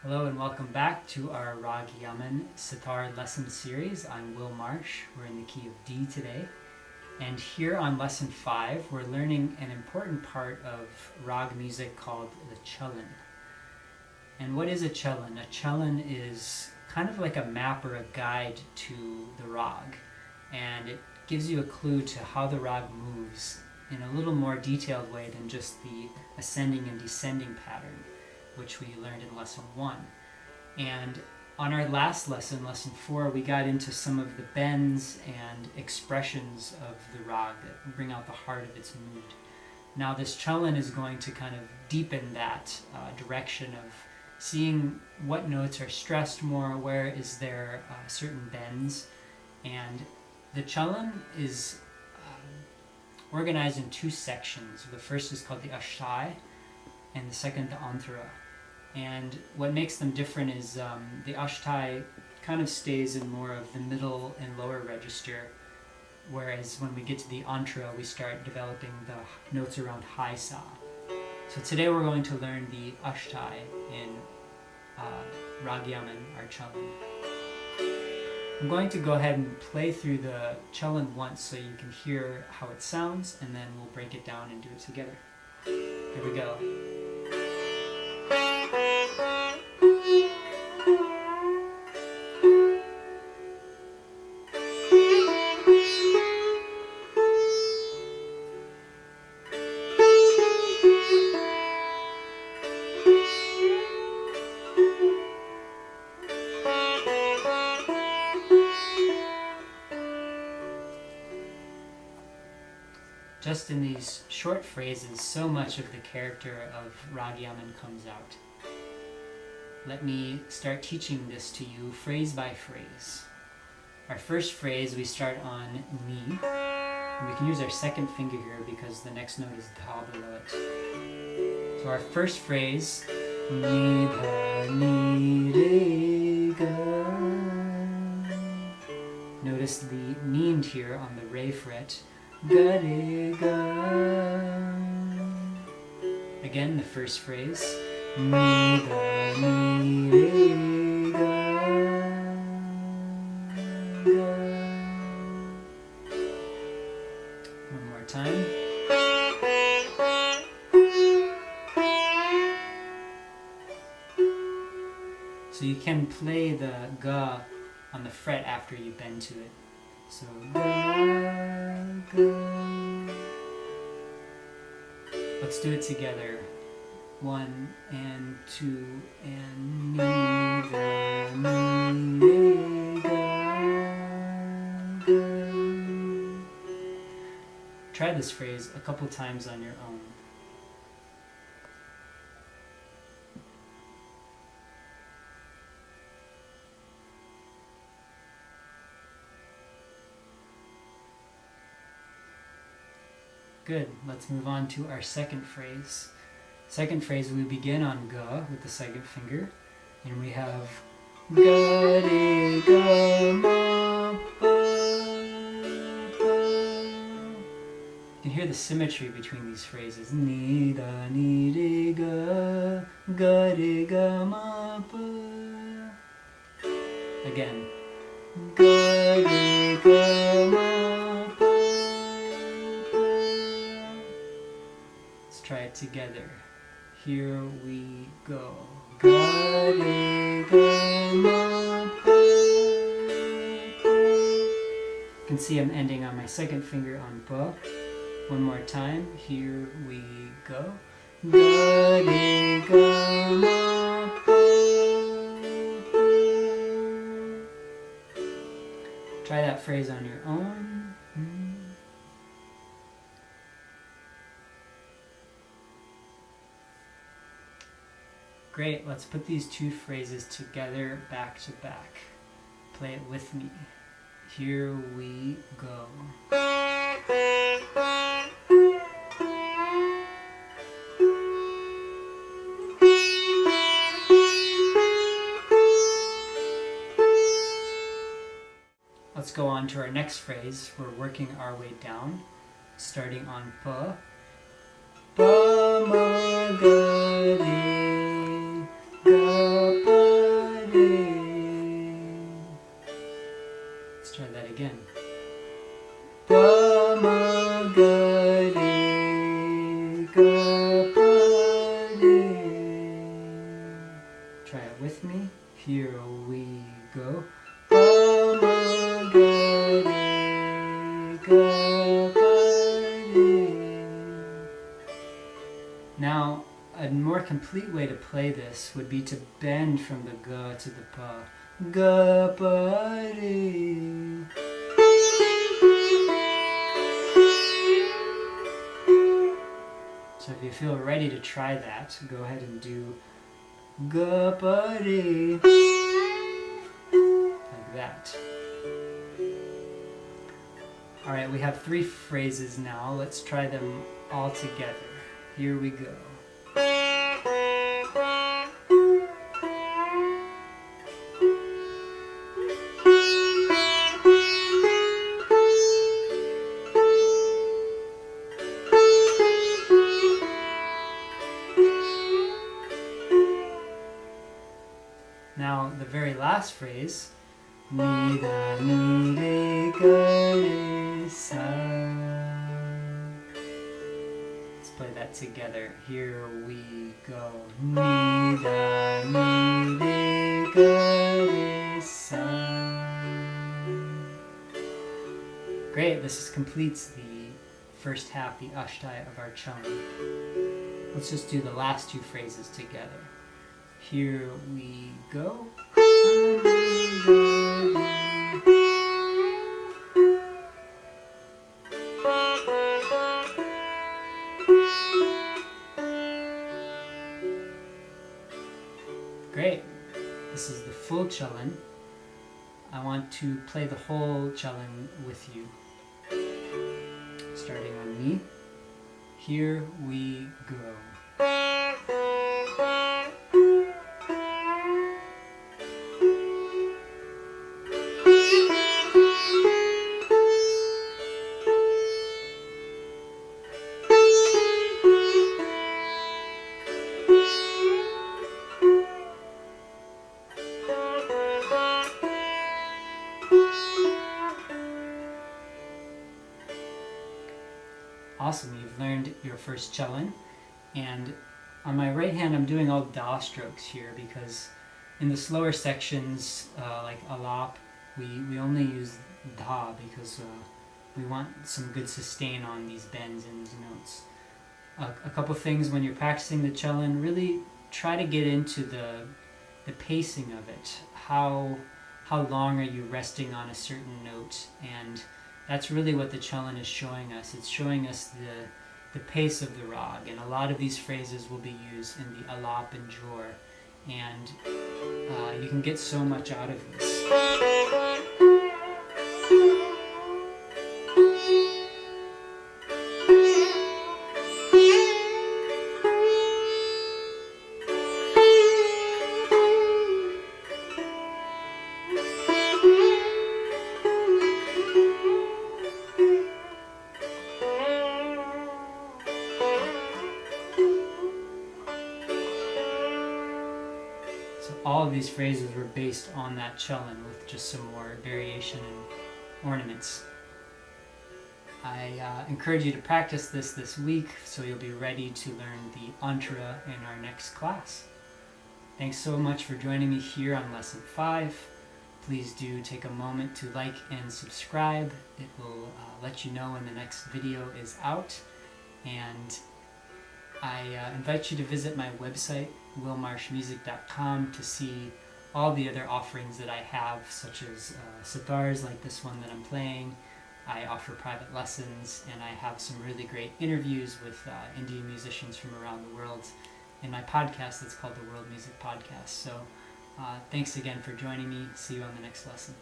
Hello and welcome back to our Raga Yaman Sitar lesson series. I'm Will Marsh. We're in the key of D today. And here on lesson 5, we're learning an important part of Raga music called the Chalan. And what is a Chalan? A Chalan is kind of like a map or a guide to the Raga. And it gives you a clue to how the Raga moves in a little more detailed way than just the ascending and descending pattern, which we learned in lesson 1. And on our last lesson, lesson 4, we got into some of the bends and expressions of the Raga that bring out the heart of its mood. Now this Chalan is going to kind of deepen that direction of seeing what notes are stressed more, where is there certain bends. And the Chalan is organized in 2 sections. The first is called the Ashtai, and the second the Antara. And what makes them different is the Ashtai kind of stays in more of the middle and lower register, whereas when we get to the Antara, we start developing the notes around high sa. So today we're going to learn the Ashtai in Raga Yaman, our Chalan. I'm going to go ahead and play through the Chalan once so you can hear how it sounds, and then we'll break it down and do it together. Here we go. Just in these short phrases, so much of the character of Raga Yaman comes out. Let me start teaching this to you phrase by phrase. Our first phrase, we start on ni. And we can use our second finger here because the next note is dha below it. So our first phrase, ni dha ni re ga. Notice the need here on the re fret. Ga re ga. Again, the first phrase. Ni da ni re ga, ga. One more time. So you can play the ga on the fret after you bend to it. So ga, ga. Let's do it together. 1 and 2 and ni da ni re ga, ga. Try this phrase a couple times on your own. Good. Let's move on to our second phrase. Second phrase, we begin on ga with the second finger, and we have ga re ga ma pa pa. You can hear the symmetry between these phrases. Ni da ni re ga, ga re ga ma pa. Again, ga re ga ma pa pa. Let's try it together. Here we go. Ga re ga ma pa pa. You can see I'm ending on my second finger on pa. One more time. Here we go. Ga re ga ma pa pa. Try that phrase on your own. Great, let's put these 2 phrases together back to back. Play it with me. Here we go. Let's go on to our next phrase. We're working our way down, starting on pa. Pa ma ga re ga pa Now, a more complete way to play this would be to bend from the ga to the pa. Ga pa re. So if you feel ready to try that, go ahead and do ga pa re. Like that. Alright, we have 3 phrases now. Let's try them all together. Here we go. Now, the very last phrase, mi da mi re ga re sa. Let's play that together. Here we go. Mi da mi re ga re sa. Great, this completes the first half, the ashtaya of our Chalan. Let's just do the last 2 phrases together. Here we go. Great. This is the full Chalan. I want to play the whole Chalan with you. Starting on me. Here we go. Awesome, you've learned your first Chalan, and on my right hand I'm doing all da strokes here because in the slower sections like alap, we only use da because we want some good sustain on these bends in these notes. A couple things when you're practicing the Chalan, really try to get into the pacing of it. How long are you resting on a certain note, and that's really what the Chalan is showing us. It's showing us the pace of the rag, and a lot of these phrases will be used in the alap and jor, and you can get so much out of this. All of these phrases were based on that Chalan with just some more variation and ornaments. I encourage you to practice this week so you'll be ready to learn the Antara in our next class. Thanks so much for joining me here on Lesson 5. Please do take a moment to like and subscribe. It will let you know when the next video is out. And I invite you to visit my website, willmarshmusic.com, to see all the other offerings that I have, such as sitars like this one that I'm playing. I offer private lessons, and I have some really great interviews with Indian musicians from around the world in my podcast that's called the World Music Podcast. So thanks again for joining me. See you on the next lesson.